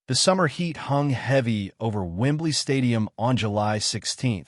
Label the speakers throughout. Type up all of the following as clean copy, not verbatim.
Speaker 1: The summer heat hung heavy over Wembley Stadium on July 16,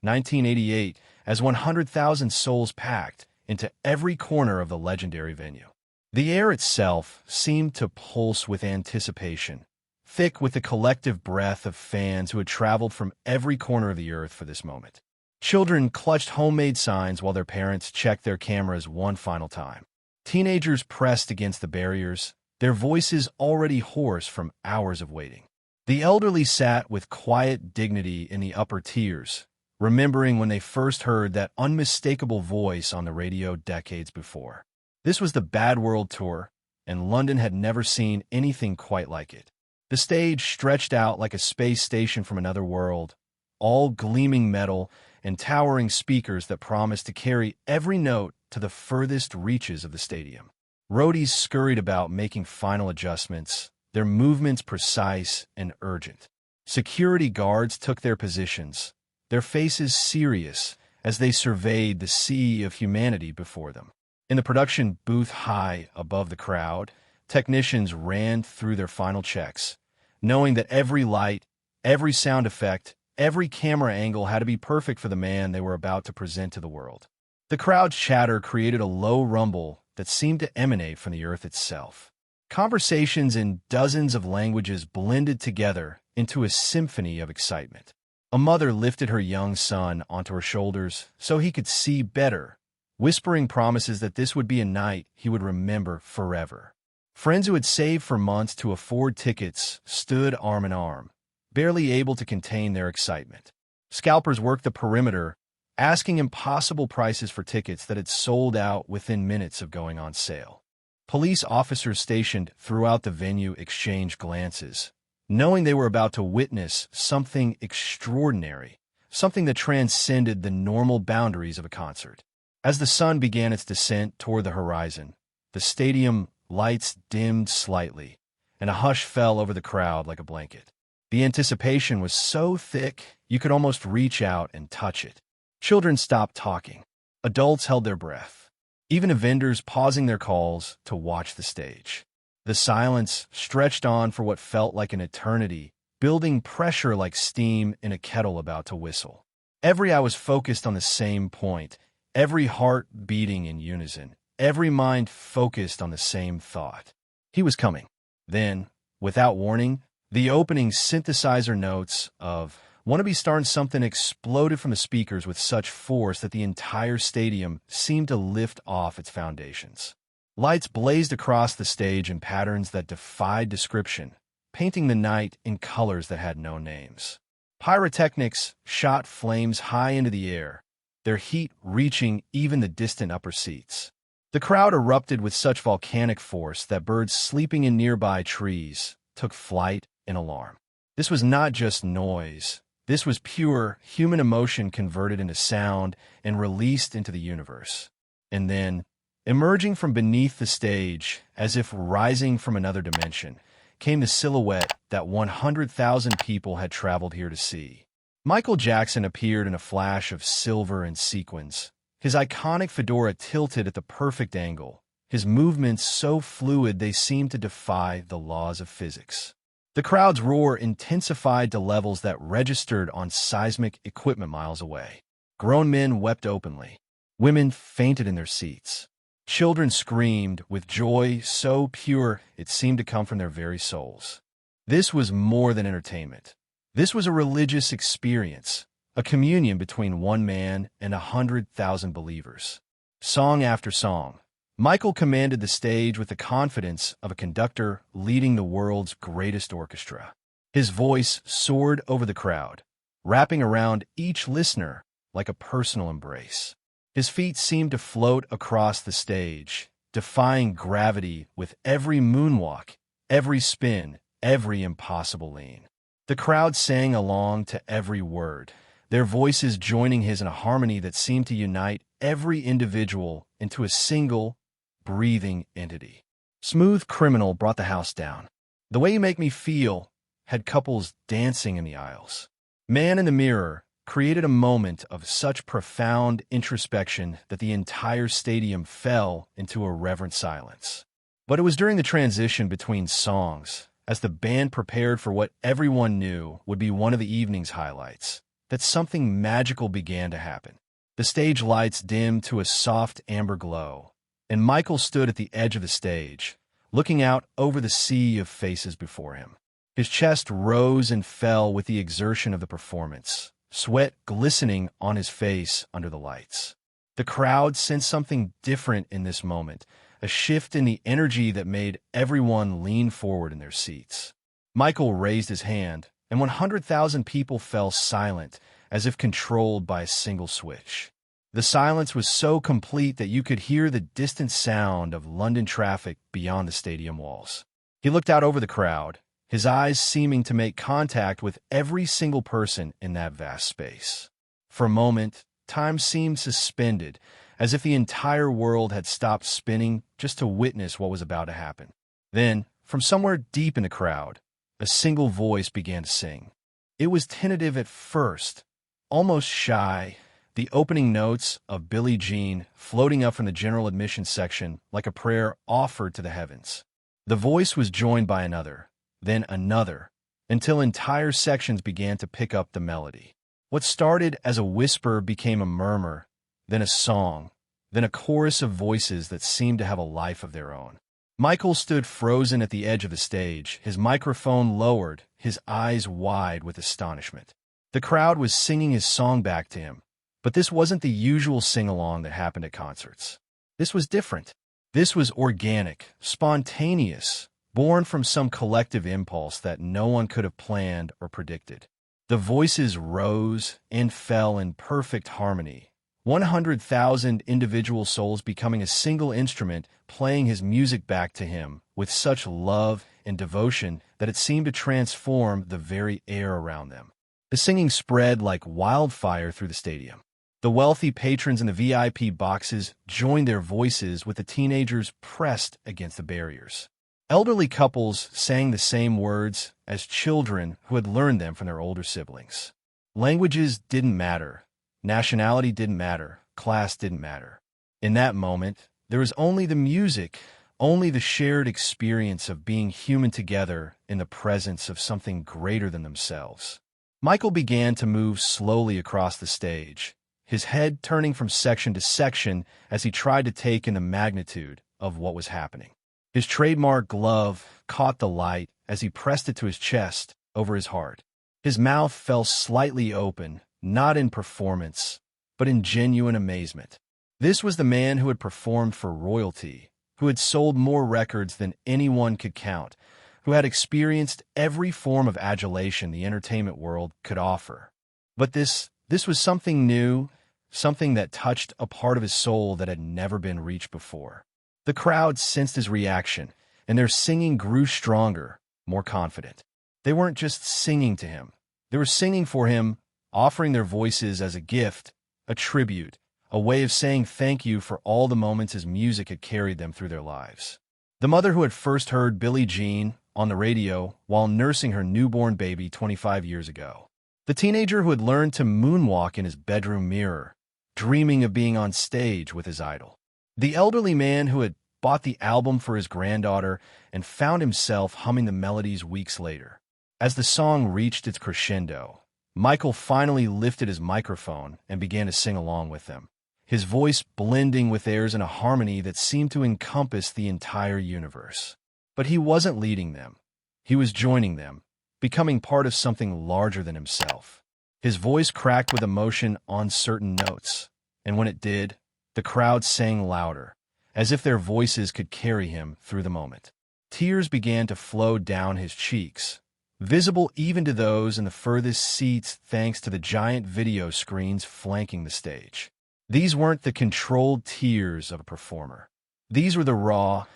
Speaker 1: 1988, as 100,000 souls packed into every corner of the legendary venue. The air itself seemed to pulse with anticipation, thick with the collective breath of fans who had traveled from every corner of the earth for this moment. Children clutched homemade signs while their parents checked their cameras one final time. Teenagers pressed against the barriers, their voices already hoarse from hours of waiting. The elderly sat with quiet dignity in the upper tiers, remembering when they first heard that unmistakable voice on the radio decades before. This was the Bad World Tour, and London had never seen anything quite like it. The stage stretched out like a space station from another world, all gleaming metal and towering speakers that promised to carry every note to the furthest reaches of the stadium. Roadies scurried about making final adjustments, their movements precise and urgent. Security guards took their positions, their faces serious as they surveyed the sea of humanity before them. In the production booth high above the crowd, technicians ran through their final checks, knowing that every light, every sound effect, every camera angle had to be perfect for the man they were about to present to the world. The crowd's chatter created a low rumble that seemed to emanate from the earth itself. Conversations in dozens of languages blended together into a symphony of excitement. A mother lifted her young son onto her shoulders so he could see better, whispering promises that this would be a night he would remember forever. Friends who had saved for months to afford tickets stood arm in arm, barely able to contain their excitement. Scalpers worked the perimeter, asking impossible prices for tickets that had sold out within minutes of going on sale. Police officers stationed throughout the venue exchanged glances, knowing they were about to witness something extraordinary, something that transcended the normal boundaries of a concert. As the sun began its descent toward the horizon, the stadium lights dimmed slightly, and a hush fell over the crowd like a blanket. The anticipation was so thick you could almost reach out and touch it. Children stopped talking. Adults held their breath, even vendors pausing their calls to watch the stage. The silence stretched on for what felt like an eternity, building pressure like steam in a kettle about to whistle. Every eye was focused on the same point, every heart beating in unison, every mind focused on the same thought. He was coming. Then, without warning, the opening synthesizer notes of "Wanna Be Startin' Something" exploded from the speakers with such force that the entire stadium seemed to lift off its foundations. Lights blazed across the stage in patterns that defied description, painting the night in colors that had no names. Pyrotechnics shot flames high into the air, their heat reaching even the distant upper seats. The crowd erupted with such volcanic force that birds sleeping in nearby trees took flight in alarm. This was not just noise. This was pure human emotion converted into sound and released into the universe. And then, emerging from beneath the stage, as if rising from another dimension, came the silhouette that 100,000 people had traveled here to see. Michael Jackson appeared in a flash of silver and sequins, his iconic fedora tilted at the perfect angle, his movements so fluid they seemed to defy the laws of physics. The crowd's roar intensified to levels that registered on seismic equipment miles away. Grown men wept openly. Women fainted in their seats. Children screamed with joy so pure it seemed to come from their very souls. This was more than entertainment. This was a religious experience, a communion between one man and 100,000 believers. Song after song, Michael commanded the stage with the confidence of a conductor leading the world's greatest orchestra. His voice soared over the crowd, wrapping around each listener like a personal embrace. His feet seemed to float across the stage, defying gravity with every moonwalk, every spin, every impossible lean. The crowd sang along to every word, their voices joining his in a harmony that seemed to unite every individual into a single, breathing entity. Smooth Criminal brought the house down. The Way You Make Me Feel had couples dancing in the aisles. Man in the Mirror created a moment of such profound introspection that the entire stadium fell into a reverent silence. But it was during the transition between songs, as the band prepared for what everyone knew would be one of the evening's highlights, that something magical began to happen. The stage lights dimmed to a soft amber glow, and Michael stood at the edge of the stage, looking out over the sea of faces before him. His chest rose and fell with the exertion of the performance, sweat glistening on his face under the lights. The crowd sensed something different in this moment, a shift in the energy that made everyone lean forward in their seats. Michael raised his hand, and 100,000 people fell silent, as if controlled by a single switch. The silence was so complete that you could hear the distant sound of London traffic beyond the stadium walls. He looked out over the crowd, his eyes seeming to make contact with every single person in that vast space. For a moment, time seemed suspended, as if the entire world had stopped spinning just to witness what was about to happen. Then, from somewhere deep in the crowd, a single voice began to sing. It was tentative at first, almost shy, the opening notes of Billie Jean floating up from the general admission section like a prayer offered to the heavens. The voice was joined by another, then another, until entire sections began to pick up the melody. What started as a whisper became a murmur, then a song, then a chorus of voices that seemed to have a life of their own. Michael stood frozen at the edge of the stage, his microphone lowered, his eyes wide with astonishment. The crowd was singing his song back to him, but this wasn't the usual sing-along that happened at concerts. This was different. This was organic, spontaneous, born from some collective impulse that no one could have planned or predicted. The voices rose and fell in perfect harmony, 100,000 individual souls becoming a single instrument, playing his music back to him with such love and devotion that it seemed to transform the very air around them. The singing spread like wildfire through the stadium. The wealthy patrons in the VIP boxes joined their voices with the teenagers pressed against the barriers. Elderly couples sang the same words as children who had learned them from their older siblings. Languages didn't matter. Nationality didn't matter. Class didn't matter. In that moment, there was only the music, only the shared experience of being human together in the presence of something greater than themselves. Michael began to move slowly across the stage, his head turning from section to section as he tried to take in the magnitude of what was happening. His trademark glove caught the light as he pressed it to his chest over his heart. His mouth fell slightly open, not in performance, but in genuine amazement. This was the man who had performed for royalty, who had sold more records than anyone could count, who had experienced every form of adulation the entertainment world could offer. But this was something new, something that touched a part of his soul that had never been reached before. The crowd sensed his reaction, and their singing grew stronger, more confident. They weren't just singing to him. They were singing for him, offering their voices as a gift, a tribute, a way of saying thank you for all the moments his music had carried them through their lives. The mother who had first heard Billie Jean on the radio while nursing her newborn baby 25 years ago. The teenager who had learned to moonwalk in his bedroom mirror, dreaming of being on stage with his idol. The elderly man who had bought the album for his granddaughter and found himself humming the melodies weeks later. As the song reached its crescendo, Michael finally lifted his microphone and began to sing along with them, his voice blending with theirs in a harmony that seemed to encompass the entire universe. But he wasn't leading them. He was joining them, becoming part of something larger than himself. His voice cracked with emotion on certain notes, and when it did, the crowd sang louder, as if their voices could carry him through the moment. Tears began to flow down his cheeks, visible even to those in the furthest seats thanks to the giant video screens flanking the stage. These weren't the controlled tears of a performer. These were the raw,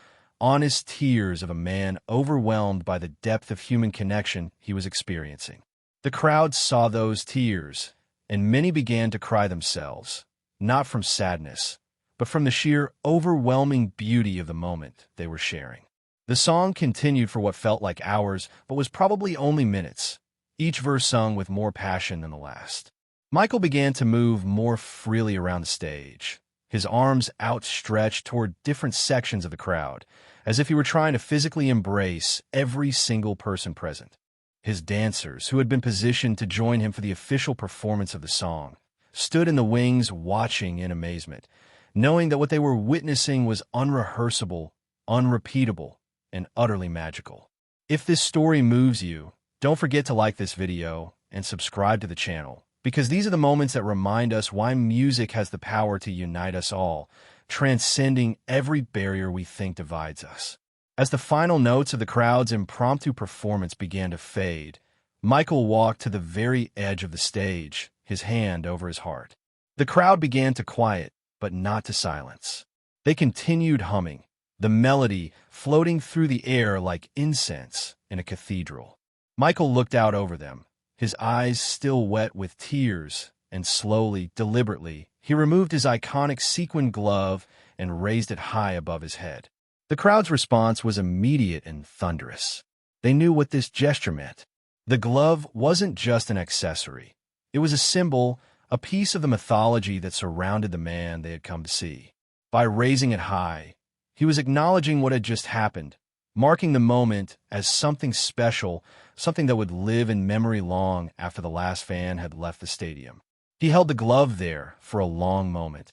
Speaker 1: honest tears of a man overwhelmed by the depth of human connection he was experiencing. The crowd saw those tears, and many began to cry themselves, not from sadness, but from the sheer overwhelming beauty of the moment they were sharing. The song continued for what felt like hours, but was probably only minutes, each verse sung with more passion than the last. Michael began to move more freely around the stage, his arms outstretched toward different sections of the crowd, as if he were trying to physically embrace every single person present. His dancers, who had been positioned to join him for the official performance of the song, stood in the wings watching in amazement, knowing that what they were witnessing was unrehearsable, unrepeatable, and utterly magical. If this story moves you, don't forget to like this video and subscribe to the channel, because these are the moments that remind us why music has the power to unite us all, transcending every barrier we think divides us. As the final notes of the crowd's impromptu performance began to fade, Michael walked to the very edge of the stage, his hand over his heart. The crowd began to quiet, but not to silence. They continued humming, the melody floating through the air like incense in a cathedral. Michael looked out over them, his eyes still wet with tears, and slowly, deliberately, he removed his iconic sequin glove and raised it high above his head. The crowd's response was immediate and thunderous. They knew what this gesture meant. The glove wasn't just an accessory. It was a symbol, a piece of the mythology that surrounded the man they had come to see. By raising it high, he was acknowledging what had just happened, marking the moment as something special, something that would live in memory long after the last fan had left the stadium. He held the glove there for a long moment,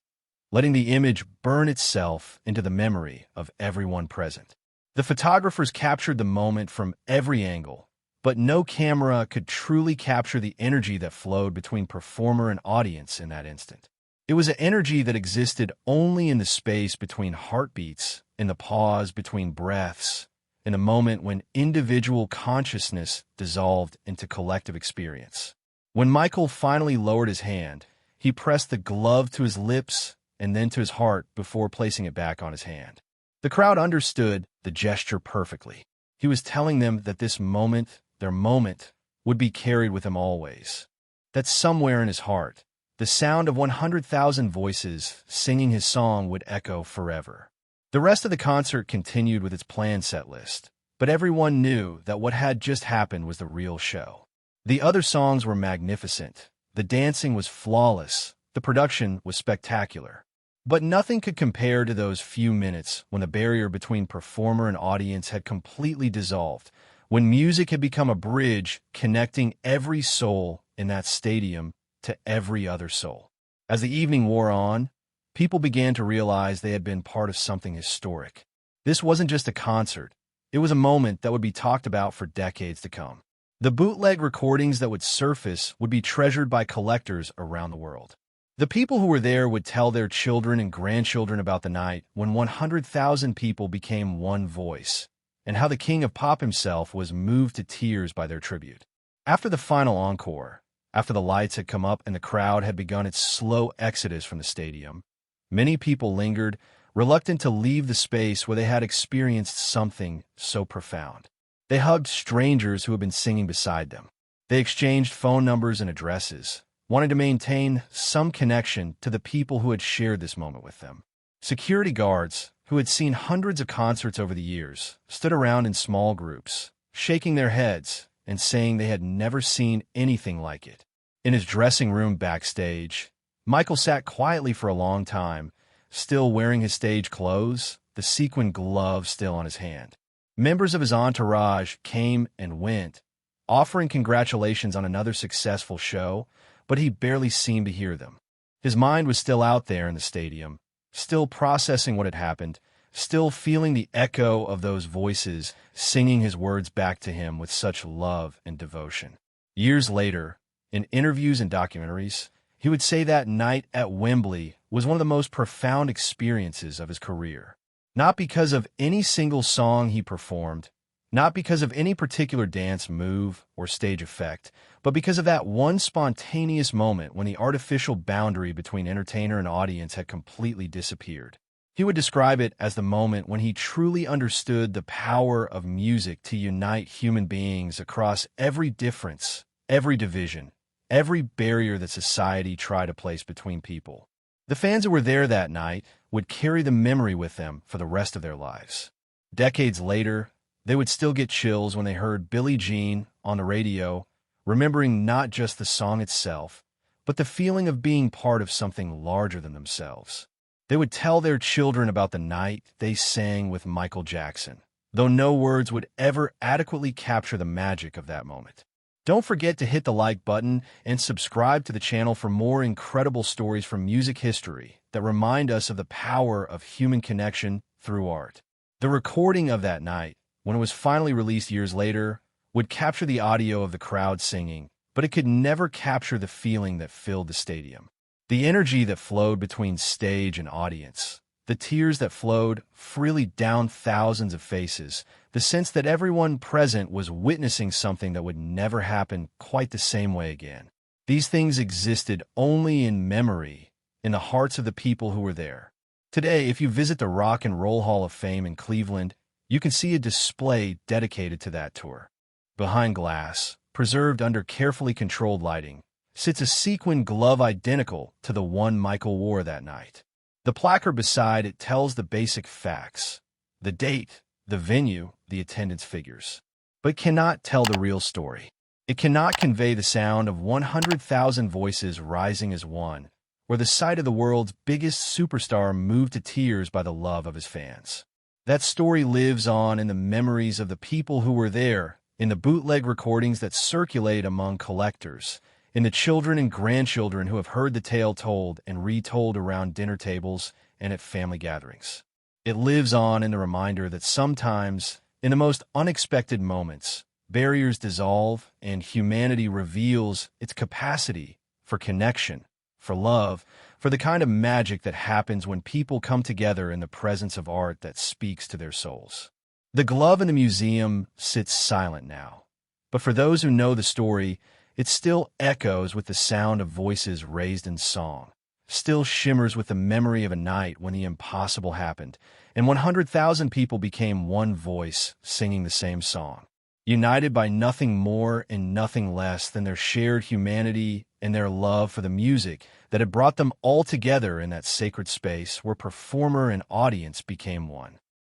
Speaker 1: letting the image burn itself into the memory of everyone present. The photographers captured the moment from every angle, but no camera could truly capture the energy that flowed between performer and audience in that instant. It was an energy that existed only in the space between heartbeats, in the pause between breaths, in the moment when individual consciousness dissolved into collective experience. When Michael finally lowered his hand, he pressed the glove to his lips and then to his heart before placing it back on his hand. The crowd understood the gesture perfectly. He was telling them that this moment, their moment, would be carried with him always. That somewhere in his heart, the sound of 100,000 voices singing his song would echo forever. The rest of the concert continued with its planned set list, but everyone knew that what had just happened was the real show. The other songs were magnificent, the dancing was flawless, the production was spectacular. But nothing could compare to those few minutes when the barrier between performer and audience had completely dissolved, when music had become a bridge connecting every soul in that stadium to every other soul. As the evening wore on, people began to realize they had been part of something historic. This wasn't just a concert, it was a moment that would be talked about for decades to come. The bootleg recordings that would surface would be treasured by collectors around the world. The people who were there would tell their children and grandchildren about the night when 100,000 people became one voice, and how the king of pop himself was moved to tears by their tribute. After the final encore, after the lights had come up and the crowd had begun its slow exodus from the stadium, many people lingered, reluctant to leave the space where they had experienced something so profound. They hugged strangers who had been singing beside them. They exchanged phone numbers and addresses, wanting to maintain some connection to the people who had shared this moment with them. Security guards, who had seen hundreds of concerts over the years, stood around in small groups, shaking their heads and saying they had never seen anything like it. In his dressing room backstage, Michael sat quietly for a long time, still wearing his stage clothes, the sequin glove still on his hand. Members of his entourage came and went, offering congratulations on another successful show, but he barely seemed to hear them. His mind was still out there in the stadium, still processing what had happened, still feeling the echo of those voices singing his words back to him with such love and devotion. Years later, in interviews and documentaries, he would say that night at Wembley was one of the most profound experiences of his career. Not because of any single song he performed, not because of any particular dance move or stage effect, but because of that one spontaneous moment when the artificial boundary between entertainer and audience had completely disappeared. He would describe it as the moment when he truly understood the power of music to unite human beings across every difference, every division, every barrier that society tried to place between people. The fans who were there that night would carry the memory with them for the rest of their lives. Decades later, they would still get chills when they heard Billie Jean on the radio, remembering not just the song itself, but the feeling of being part of something larger than themselves. They would tell their children about the night they sang with Michael Jackson, though no words would ever adequately capture the magic of that moment. Don't forget to hit the like button and subscribe to the channel for more incredible stories from music history that remind us of the power of human connection through art. The recording of that night, when it was finally released years later, would capture the audio of the crowd singing, but it could never capture the feeling that filled the stadium. The energy that flowed between stage and audience, the tears that flowed freely down thousands of faces, the sense that everyone present was witnessing something that would never happen quite the same way again. These things existed only in memory, in the hearts of the people who were there. Today, if you visit the Rock and Roll Hall of Fame in Cleveland, you can see a display dedicated to that tour. Behind glass, preserved under carefully controlled lighting, sits a sequin glove identical to the one Michael wore that night. The placard beside it tells the basic facts: the date, the venue, the attendance figures, but cannot tell the real story. It cannot convey the sound of 100,000 voices rising as one, or the sight of the world's biggest superstar moved to tears by the love of his fans. That story lives on in the memories of the people who were there, in the bootleg recordings that circulate among collectors, in the children and grandchildren who have heard the tale told and retold around dinner tables and at family gatherings. It lives on in the reminder that sometimes, in the most unexpected moments, barriers dissolve and humanity reveals its capacity for connection, for love, for the kind of magic that happens when people come together in the presence of art that speaks to their souls. The glove in the museum sits silent now, but for those who know the story, it still echoes with the sound of voices raised in song, still shimmers with the memory of a night when the impossible happened, and 100,000 people became one voice singing the same song, united by nothing more and nothing less than their shared humanity and their love for the music that had brought them all together in that sacred space where performer and audience became one.